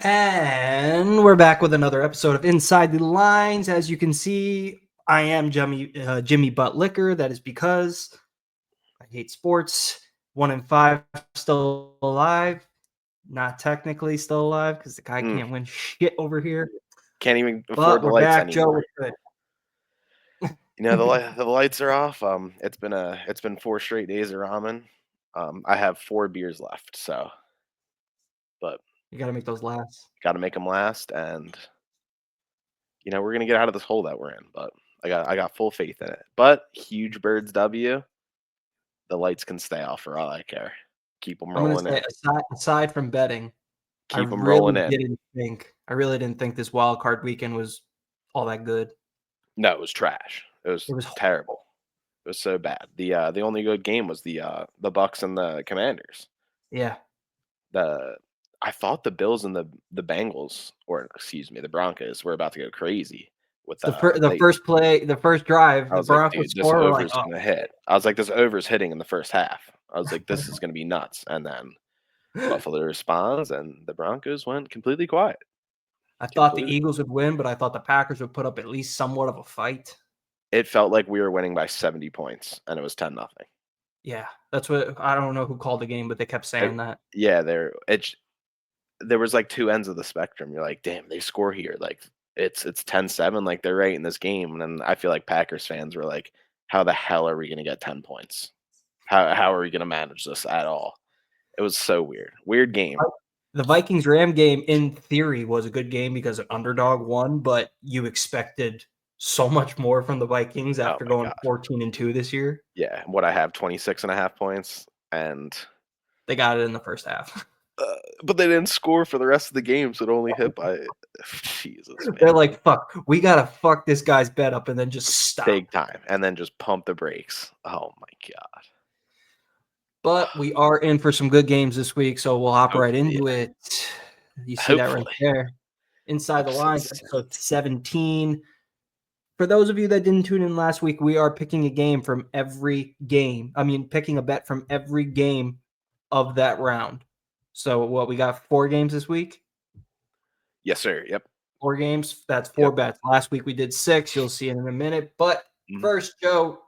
And we're back with another episode of Inside the Lines. As you can see, I am Jimmy Butt Liquor. That is because I hate sports. 1 in 5 still alive. Not technically still alive because the guy can't win shit over here. Can't even afford But the we're lights back, Joe. anymore. We're good. The lights are off. It's been 4 straight days of ramen. I have 4 beers left, but You got to make those last. got to make them last, and we're gonna get out of this hole that we're in. But I got full faith in it. But huge birds W. The lights can stay off for all I care. Keep them I'm going to rolling say, in. aside from betting, I Keep them really rolling in. didn't think this wild card weekend was all that good. No, it was trash. It was It was terrible. It was so bad. The only good game was the Bucks and the Commanders. Yeah. I thought the Bills and the Bengals, or excuse me, the Broncos were about to go crazy with The first play, the first drive, I the was like, Broncos dude, this score. We're over like, is oh, gonna hit. I was like, this over is hitting in the first half. I was like, this is gonna be nuts. And then Buffalo responds, and the Broncos went completely quiet. I thought the Completely. Eagles would win, but I thought the Packers would put up at least somewhat of a fight. It felt like we were winning by 70 points, and it was 10-0. Yeah, that's what I don't know who called the game, but they kept saying that. Yeah, there was like two ends of the spectrum. You're like, damn, they score here. Like it's 10-7, like they're right in this game. And then I feel like Packers fans were like, how the hell are we gonna get 10 points? How are we gonna manage this at all? It was so weird. Weird game. The Vikings-Ram game, in theory, was a good game because an underdog won, but you expected so much more from the Vikings Oh after my going god. 14-2 this year. Yeah. What I have 26.5 points. And They got it in the first half. but they didn't score for the rest of the game, so it only hit by Jesus, They're man. like, fuck, we got to fuck this guy's bet up and then just stop. Big time. And then just pump the brakes. Oh my god. But we are in for some good games this week, so we'll hop right Hopefully, into yeah. it. You see that right Hopefully. there. Inside the Episode Lines, 7. episode 17. For those of you that didn't tune in last week, we are picking a game from every game. Picking a bet from every game of that round. So what, we got 4 games this week? Yes, sir. Yep. 4 games. That's 4 bets. Last week we did 6. You'll see it in a minute. But first, Joe,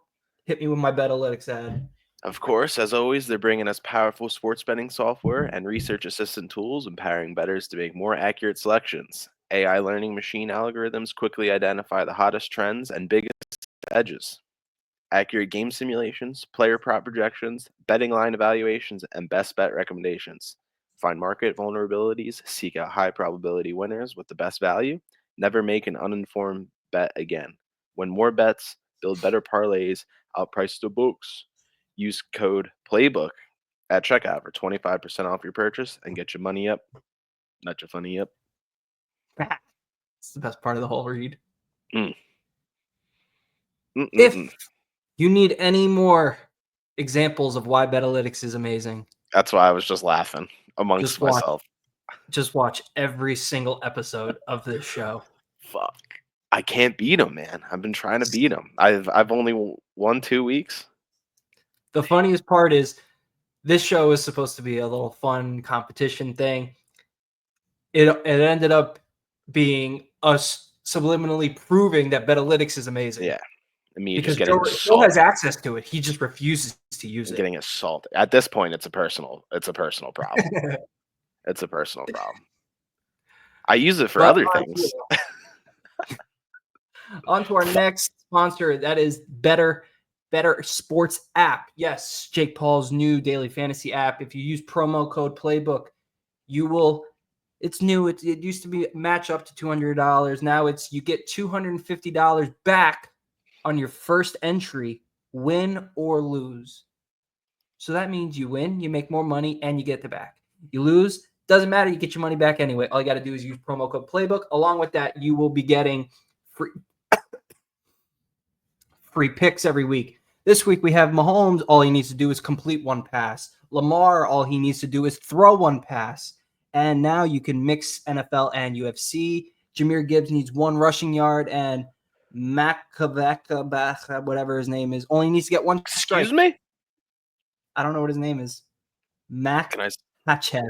hit me with my Betalytics ad. Of course, as always, they're bringing us powerful sports betting software and research assistant tools, empowering bettors to make more accurate selections. AI learning machine algorithms quickly identify the hottest trends and biggest edges. Accurate game simulations, player prop projections, betting line evaluations, and best bet recommendations. Find market vulnerabilities, seek out high probability winners with the best value. Never make an uninformed bet again. Win more bets, build better parlays, outprice the books. Use code PLAYBOOK at checkout for 25% off your purchase and get your money up. Not your funny up. It's the best part of the whole read. Mm. If you need any more examples of why Betalytics is amazing, That's why I was just laughing amongst myself. Just watch every single episode of this show. Fuck. I can't beat him, man. I've been trying to beat him. I've only won 2 weeks. The funniest part is this show is supposed to be a little fun competition thing. It ended up being us subliminally proving that Betalytics is amazing. Yeah. I mean, because just getting Joe has access to it. He just refuses to use it. Getting assaulted. At this point, it's a personal problem. It's a personal problem. I use it for other things. On to our next sponsor. That is Better Sports app. Yes, Jake Paul's new daily fantasy app. If you use promo code PLAYBOOK, you will. It's new. It used to be match up to $200. Now it's you get $250 back on your first entry, win or lose. So that means you win, you make more money, and you get the back. You lose, doesn't matter. You get your money back anyway. All you got to do is use promo code PLAYBOOK. Along with that, you will be getting free picks every week. This week we have Mahomes. All he needs to do is complete one pass. Lamar, all he needs to do is throw one pass. And now you can mix NFL and UFC. Jahmyr Gibbs needs 1 rushing yard, and Makavaka, whatever his name is, only needs to get 1 strike. Excuse me? I don't know what his name is. Mac Hatchev.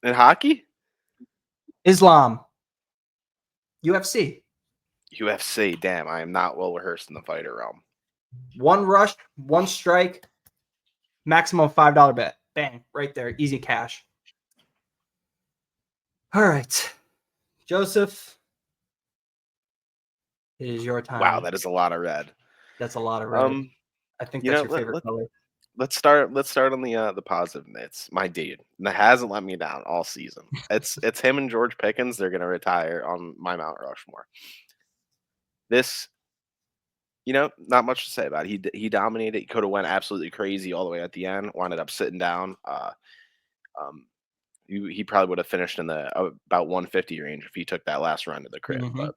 In hockey? Islam. UFC. UFC. Damn, I am not well rehearsed in the fighter realm. One rush, one strike, maximum $5 bet. Bang, right there. Easy cash. All right. Joseph, it is your Wow, time. that is a lot of red. That's a lot of red. Um, I think you that's know, your favorite color. let's start on the positive notes. My dude, that hasn't let me down all season. It's him and George Pickens. They're gonna retire on my Mount Rushmore. This, not much to say about it. He dominated. He could have went absolutely crazy all the way at the end. Wound up sitting down. Um, he probably would have finished in the about 150 range if he took that last run to the crib. Mm-hmm. But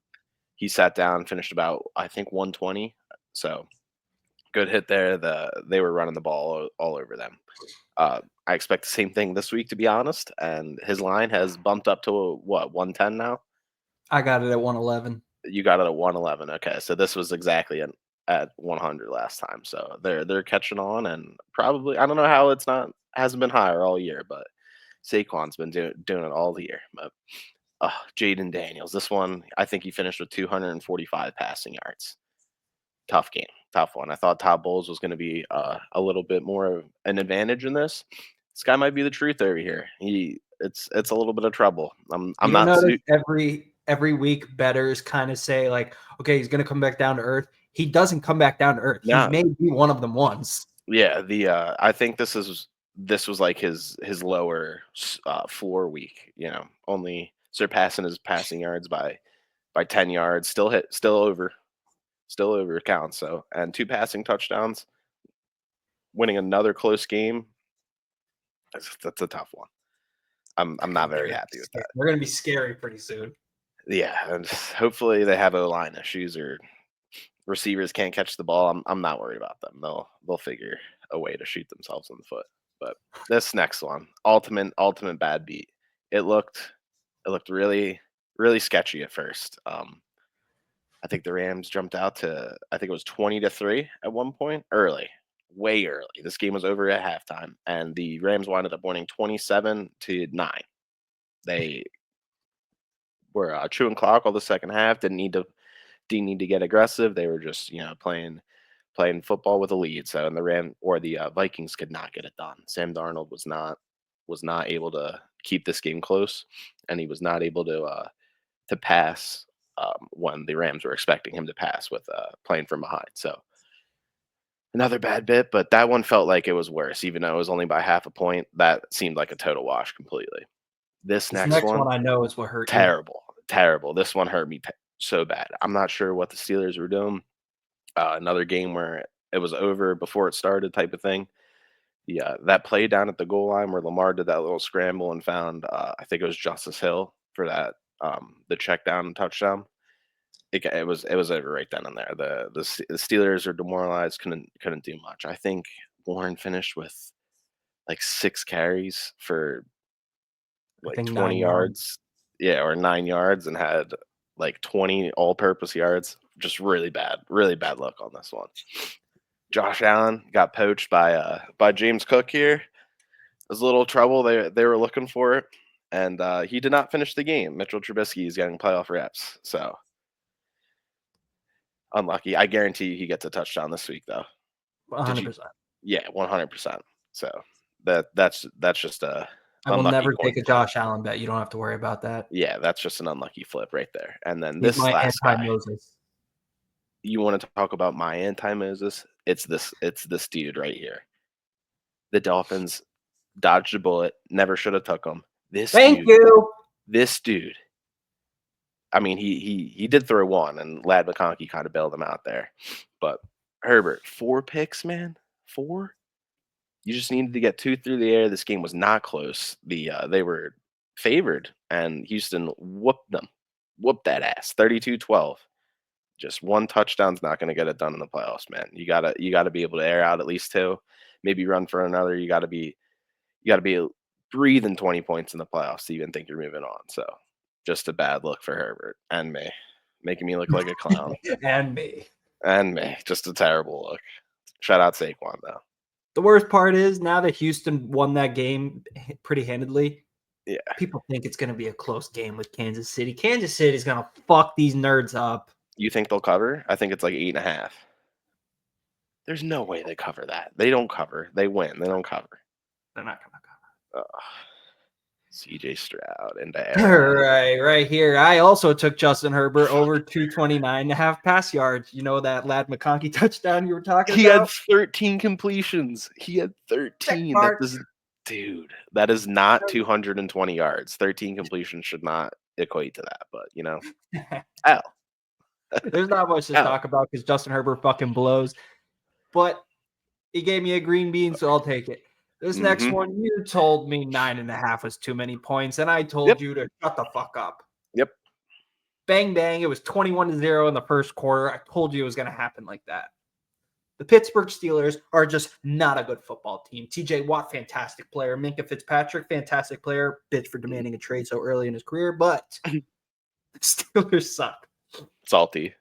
he sat down, finished about I think 120. So good hit there. They were running the ball all over them. I expect the same thing this week, to be honest. And his line has bumped up to what 110 now. I got it at 111. You got it at 111. Okay, so this was exactly at 100 last time. So they're catching on, and probably I don't know how it's not hasn't been higher all year, but Saquon's been doing it all the year. But Jaden Daniels, this one I think he finished with 245 passing yards. Tough game, tough one. I thought Todd Bowles was going to be a little bit more of an advantage in this. This guy might be the truth over here. It's a little bit of trouble. I'm You don't not notice every week betters kind of say like, okay, he's gonna come back down to earth. He doesn't come back down to earth. He's no. maybe one of them once. Yeah, I think this was like his lower floor week. Only surpassing his passing yards by 10 yards. Still over counts. So and two passing touchdowns, winning another close game. That's a tough one. I'm not very happy with that. They're gonna be scary pretty soon. Yeah, and hopefully they have O-line issues or receivers can't catch the ball. I'm not worried about them. They'll figure a way to shoot themselves in the foot. But this next one, ultimate bad beat. It looked really really sketchy at first. I think the Rams jumped out to I think it was 20-3 at one point early, way early. This game was over at halftime, and the Rams wound up winning 27-9. They were chewing clock all the second half. Didn't need to get aggressive. They were just playing football with a lead. So and the Vikings could not get it done. Sam Darnold was not able to keep this game close, and he was not able to pass when the Rams were expecting him to pass with playing from behind. So another bad bit, but that one felt like it was worse, even though it was only by half a point. That seemed like a total wash completely. This This next next one, one I know is what hurt you. terrible, terrible. This one hurt me so bad. I'm not sure what the Steelers were doing. Another game where it was over before it started, type of thing. Yeah, that play down at the goal line where Lamar did that little scramble and found, I think it was Justice Hill for that the check down touchdown. It was over right then and there. The Steelers are demoralized, couldn't do much. I think Warren finished with like 6 carries for I like think 20 9 yards. yards, yeah, or 9 yards, and had like 20 all-purpose yards. Just really bad luck on this one. Josh Allen got poached by James Cook here. It was a little trouble. They were looking for it, and he did not finish the game. Mitchell Trubisky is getting playoff reps, so unlucky. I guarantee you he gets a touchdown this week, though. Did you? 100%. Yeah, 100%. So that's just a I will unlucky never coin take a flip. Josh Allen bet. You don't have to worry about that. Yeah, that's just an unlucky flip right there. And then He's this my last anti guy, Moses. you want to talk about my anti Moses? It's this dude right here. The Dolphins dodged a bullet, never should have took him. Thank you. This dude. I mean, he did throw one, and Lad McConkey kind of bailed him out there. But Herbert, 4 picks, man, 4. You just needed to get 2 through the air. This game was not close. They were favored, and Houston whooped that ass, 32-12. Just one touchdown's not going to get it done in the playoffs, man. You gotta be able to air out at least 2, maybe run for another. You gotta be breathing 20 points in the playoffs to even think you're moving on. So just a bad look for Herbert and me, making me look like a clown. And me. And me, just a terrible look. Shout out Saquon though. The worst part is now that Houston won that game pretty handedly, Yeah. People think it's going to be a close game with Kansas City. Kansas City is going to fuck these nerds up. You think they'll cover? I think it's like 8.5. There's no way they cover that. They don't cover. They win. They don't cover. They're not going to Ugh. CJ Stroud into cover. Arrowhead. Right here. I also took Justin Herbert over 229.5 pass yards. You know that Lad McConkey touchdown you were talking He had about? 13 completions. He had Check 13. That mark. does, dude, that is not 220 yards. 13 completions should not equate to that, but L. There's not much to L. talk about because Justin Herbert fucking blows. But he gave me a green bean, so I'll take it. This next Mm-hmm. one, you told me 9.5 was too many points, and I told Yep. you to shut the fuck up. Yep. Bang, bang. It was 21-0 in the first quarter. I told you it was going to happen like that. The Pittsburgh Steelers are just not a good football team. TJ Watt, fantastic player. Minka Fitzpatrick, fantastic player. Bitch for demanding a trade so early in his career, but the Steelers suck. Salty.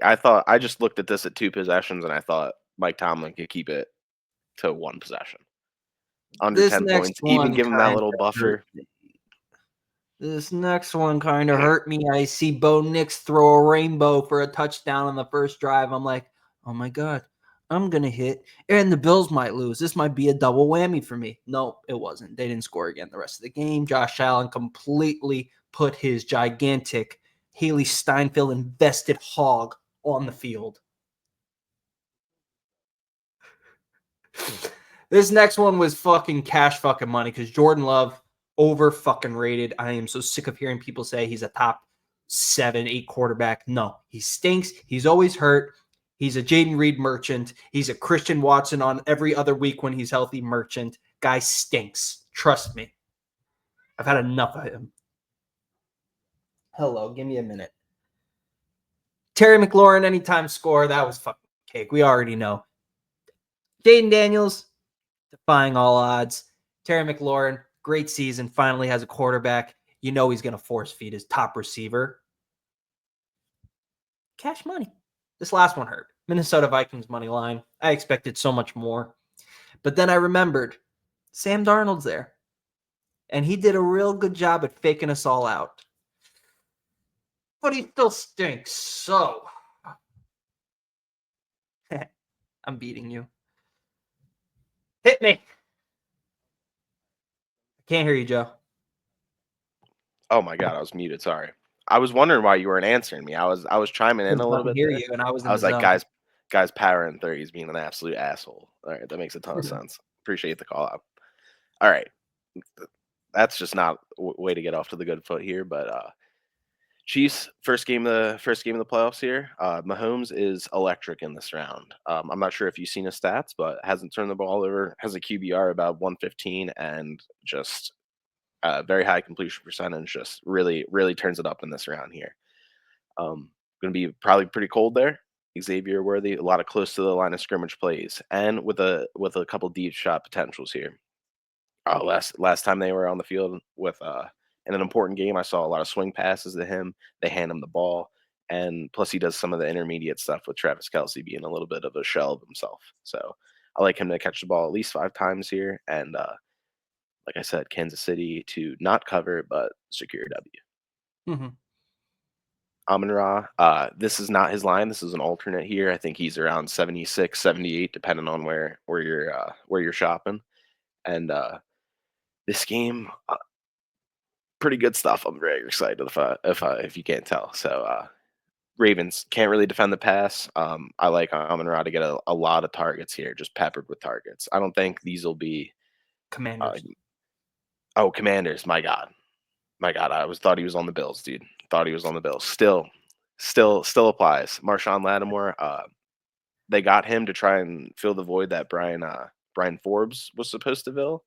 I just looked at this at 2 possessions and I thought Mike Tomlin could keep it to 1 possession. Under This 10 next points, even one give him that kind little of hurt buffer. me. This next one kind of hurt me. I see Bo Nix throw a rainbow for a touchdown on the first drive. I'm like, oh my God, I'm going to hit. And the Bills might lose. This might be a double whammy for me. No, it wasn't. They didn't score again the rest of the game. Josh Allen completely put his gigantic Haley Steinfeld invested hog on the field. This next one was fucking cash fucking money because Jordan Love over fucking rated. I am so sick of hearing people say he's a top 7, 8 quarterback. No, he stinks. He's always hurt. He's a Jaden Reed merchant. He's a Christian Watson on every other week when he's healthy merchant. Guy stinks. Trust me. I've had enough of him. Hello, give me a minute. Terry McLaurin, anytime score. That was fucking cake. We already know. Jaden Daniels, defying all odds. Terry McLaurin, great season, finally has a quarterback. You know he's going to force feed his top receiver. Cash money. This last one hurt. Minnesota Vikings money line. I expected so much more. But then I remembered Sam Darnold's there. And he did a real good job at faking us all out. But he still stinks. So I'm beating you. Hit me. I can't hear you, Joe. Oh my God, I was muted. Sorry. I was wondering why you weren't answering me. I was chiming in a little bit Hear there. you, and I was in I the was like, zone. guys, power in 30s being an absolute asshole. All right, that makes a ton of sense. Appreciate the call out. All right, that's just not a way to get off to the good foot here. But Chiefs first game of the playoffs here. Mahomes is electric in this round. I'm not sure if you've seen his stats, but hasn't turned the ball over. Has a QBR about 115 and just very high completion percentage. Just really turns it up in this round here. Going to be probably pretty cold there. Xavier Worthy, a lot of close to the line of scrimmage plays, and with a couple deep shot potentials here. Last time they were on the field with in an important game, I saw a lot of swing passes to him. They hand him the ball, and plus he does some of the intermediate stuff with Travis Kelsey being a little bit of a shell of himself. So I like him to catch the ball at least 5 times here, and like I said, Kansas City to not cover but secure W. Mm-hmm. Amon-Ra, this is not his line. This is an alternate here. I think he's around 76, 78, depending on where you're shopping. And this game, pretty good stuff. I'm very excited if you can't tell. So Ravens can't really defend the pass. I like Amon-Ra to get a lot of targets here, just peppered with targets. I don't think these will be Commanders. Commanders. My God. I thought he was on the Bills, dude. Thought he was on the Bills. Still applies. Marshawn Lattimore, they got him to try and fill the void that Brian Forbes was supposed to fill.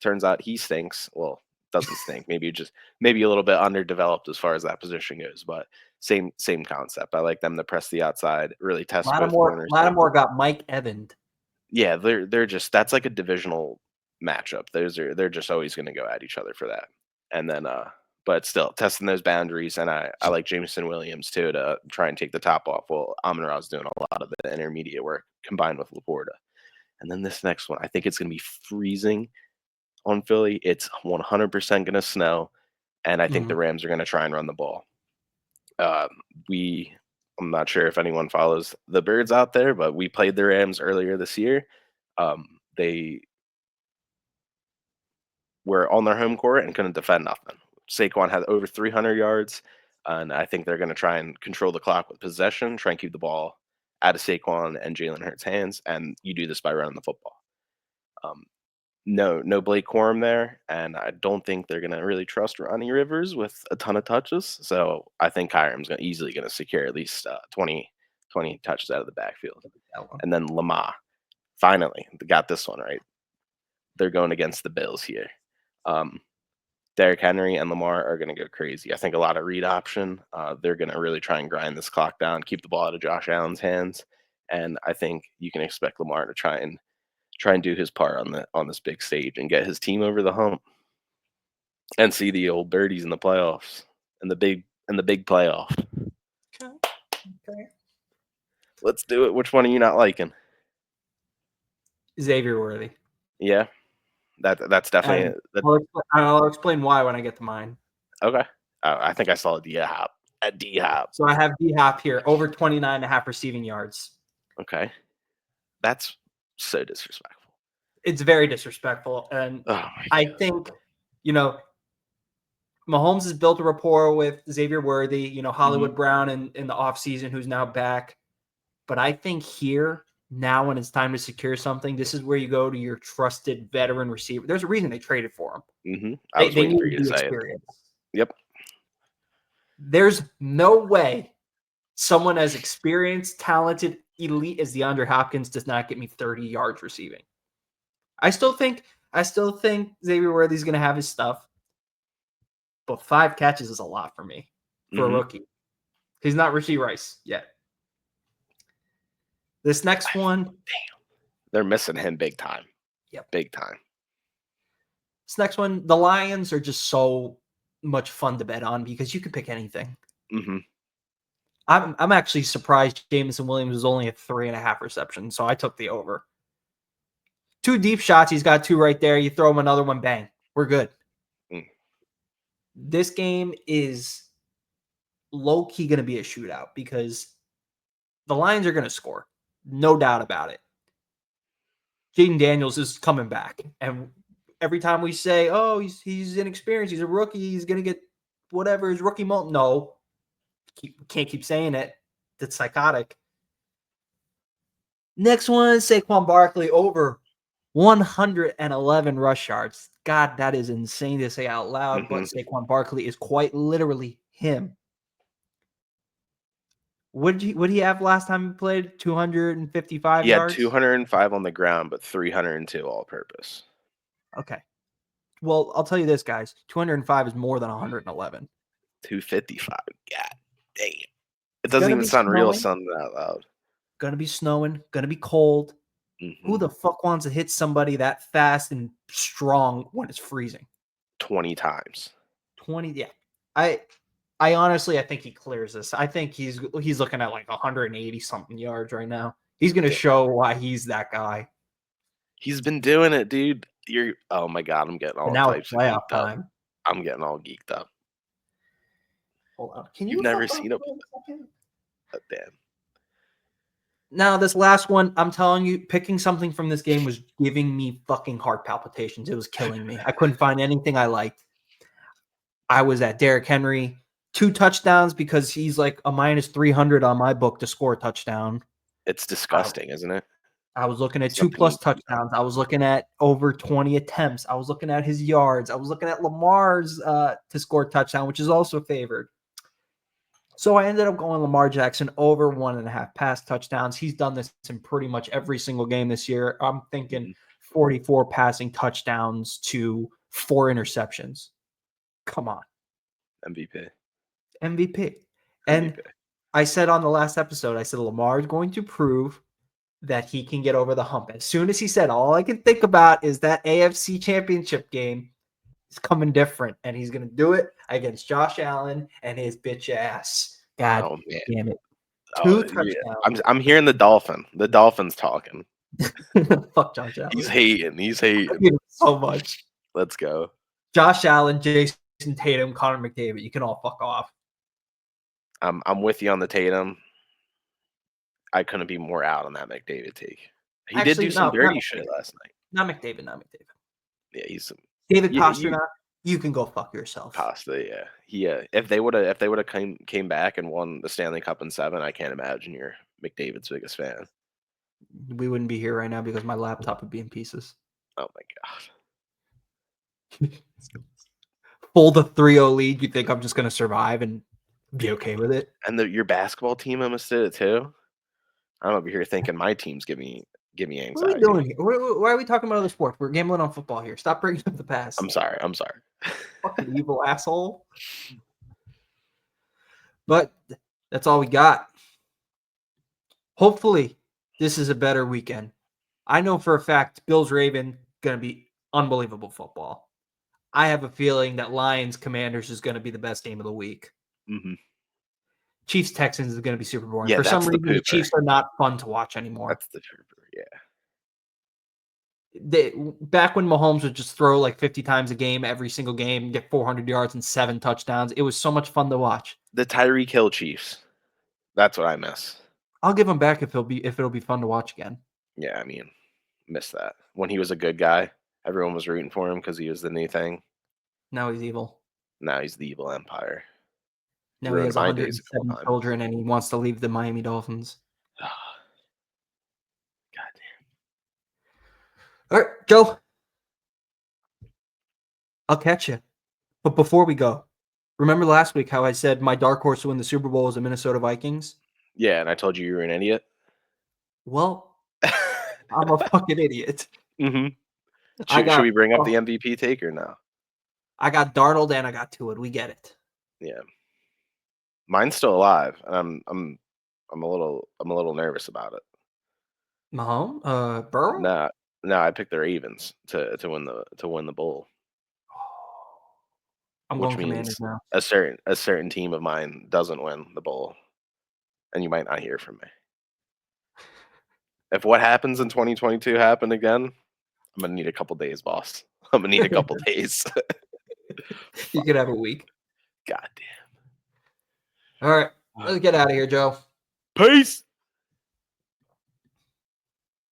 Turns out he stinks. Well, doesn't stink. Maybe a little bit underdeveloped as far as that position goes, but same concept. I like them to press the outside, really test both corners. Lattimore got Mike Evans. Yeah, they're just that's like a divisional matchup. They're just always going to go at each other for that. And then but still testing those boundaries, and I like Jameson Williams too to try and take the top off. Well, Amon-Ra's doing a lot of the intermediate work combined with Laporta. And then this next one, I think it's going to be freezing. on Philly, it's 100% going to snow, and I think the Mhm. Rams are going to try and run the ball. Um, we, I'm not sure if anyone follows the Birds out there, but we played the Rams earlier this year. They were on their home court and couldn't defend nothing. Saquon had over 300 yards, and I think they're going to try and control the clock with possession, try and keep the ball out of Saquon and Jalen Hurts' hands, and you do this by running the football. Um, no Blake Corum there, and I don't think they're gonna really trust Ronnie Rivers with a ton of touches. So I think Kyram's easily gonna secure at least 20 touches out of the backfield. That one. And then Lamar, finally, they got this one right. They're going against the Bills here. Um, Derrick Henry and Lamar are gonna go crazy. I think a lot of read option. They're gonna really try and grind this clock down, keep the ball out of Josh Allen's hands, and I think you can expect Lamar to try and do his part on this big stage and get his team over the hump and see the old birdies in the playoffs and the big playoff. Okay. Okay. Let's do it. Which one are you not liking? Xavier Worthy. Yeah, that's definitely And I'll explain why when I get to mine. okay. I think I saw a D Hop. A D Hop. So I have D Hop here, over 29.5 receiving yards. Okay, that's so disrespectful. It's very disrespectful. And Oh my I god. think, you know, Mahomes has built a rapport with Xavier Worthy, Hollywood Brown in the offseason, who's now back. But I think here, now when it's time to secure something, this is where you go to your trusted veteran receiver. There's a reason they traded for him. I was They waiting for needed you to the say it. experience. Yep. There's no way someone as experienced, talented, elite as DeAndre Hopkins does not get me 30 yards receiving. I still think Xavier Worthy's going to have his stuff, but 5 catches is a lot for me for a rookie. He's not Rashee Rice yet. This next one, They're missing him big time. Yep. Big time. This next one, the Lions are just so much fun to bet on because you can pick anything. I'm actually surprised Jameson Williams was only at 3.5 receptions, so I took the over. 2 deep shots, he's got 2 right there. You throw him another one, bang, we're good. This game is low-key going to be a shootout because the Lions are going to score, no doubt about it. Jaden Daniels is coming back, and every time we say, "Oh, he's inexperienced, he's a rookie, he's going to get whatever his rookie moment," no, can't keep saying it. That's psychotic. Next one, Saquon Barkley over 111 rush yards. God, that is insane to say out loud, but Saquon Barkley is quite literally him. What did he have last time he played? 255 He had yards? 205 on the ground, but 302 all purpose. Okay. Well, I'll tell you this, guys. 205 is more than 111. 255. God damn. It doesn't even sound real sounding out loud. Gonna be snowing, gonna be cold. Who the fuck wants to hit somebody that fast and strong when it's freezing? 20 times. 20, yeah. I honestly, I think he clears this. I think he's looking at like 180 something yards right now. He's gonna show why he's that guy. He's been doing it, dude. Oh my god, I'm getting all types of geeked time. up. I'm getting all geeked up. Hold on. Can You've never seen a damn. Now, this last one, I'm telling you, picking something from this game was giving me fucking heart palpitations. It was killing me. I couldn't find anything I liked. I was at Derrick Henry, 2 touchdowns because he's like a minus 300 on my book to score a touchdown. It's disgusting, isn't it? I was looking at 2+ touchdowns. I was looking at over 20 attempts. I was looking at his yards. I was looking at Lamar's to score a touchdown, which is also favored. So I ended up going Lamar Jackson over 1.5 pass touchdowns. He's done this in pretty much every single game this year. I'm thinking 44 passing touchdowns to 4 interceptions. Come on. MVP. And I said on the last episode, I said Lamar is going to prove that he can get over the hump. As soon as he said, all I can think about is that AFC Championship game is coming different, and he's going to do it against Josh Allen and his bitch ass. God damn it. 2 touchdowns. I'm hearing the Dolphin. The Dolphin's talking. Fuck Josh Allen. He's hating. I hate him so much. Let's go. Josh Allen, Jason Tatum, Connor McDavid. You can all fuck off. I'm with you on the Tatum. I couldn't be more out on that McDavid take. He did Actually, do some no, not dirty shit McDavid. last night. Not McDavid. Not McDavid. Yeah, he's some David you Pastrnak, you can go fuck yourself. Pasta, yeah. If they would have came back and won the Stanley Cup in 7, I can't imagine you're McDavid's biggest fan. We wouldn't be here right now because my laptop would be in pieces. Oh my god. Fold a 3-0 lead. You think I'm just gonna survive and be okay with it? And your basketball team almost did it too. I'm over here thinking my team's give me What are we anxiety. doing here? Why are we talking about other sports? We're gambling on football here. Stop bringing up the past. I'm sorry. Fucking evil asshole. But that's all we got. Hopefully, this is a better weekend. I know for a fact Bills Raven going to be unbelievable football. I have a feeling that Lions Commanders is going to be the best game of the week. Mhm. Chiefs Texans is going to be super boring. Yeah, For some that's the reason, the pooper. Chiefs are not fun to watch anymore. That's the pooper, yeah. Back when Mahomes would just throw like 50 times a game, every single game, get 400 yards and 7 touchdowns. It was so much fun to watch. The Tyreek Hill Chiefs. That's what I miss. I'll give him back if it'll be fun to watch again. Yeah, I mean, miss that. When he was a good guy, everyone was rooting for him because he was the new thing. Now he's evil. Now he's the evil empire. Now he Ruined has my days a couple 107 times. children and he wants to leave the Miami Dolphins. Goddamn. All right, Joe. I'll catch you. But before we go, remember last week how I said my dark horse to win the Super Bowl is the Minnesota Vikings? Yeah, and I told you were an idiot. Well, I'm a fucking idiot. Mm-hmm. I Should we got bring up the MVP take or no? I got Darnold and I got Tua. We get it. Yeah. Mine's still alive, and I'm a little nervous about it. Mahomes? Burrow? No, I picked the Ravens to win the bowl, I'm which going Commanders means now. a certain team of mine doesn't win the bowl, and you might not hear from me. If what happens in 2022 happen again, I'm gonna need a couple days, boss. I'm gonna need a couple days. You could have a week. God damn. All right. Let's get out of here, Joe. Peace.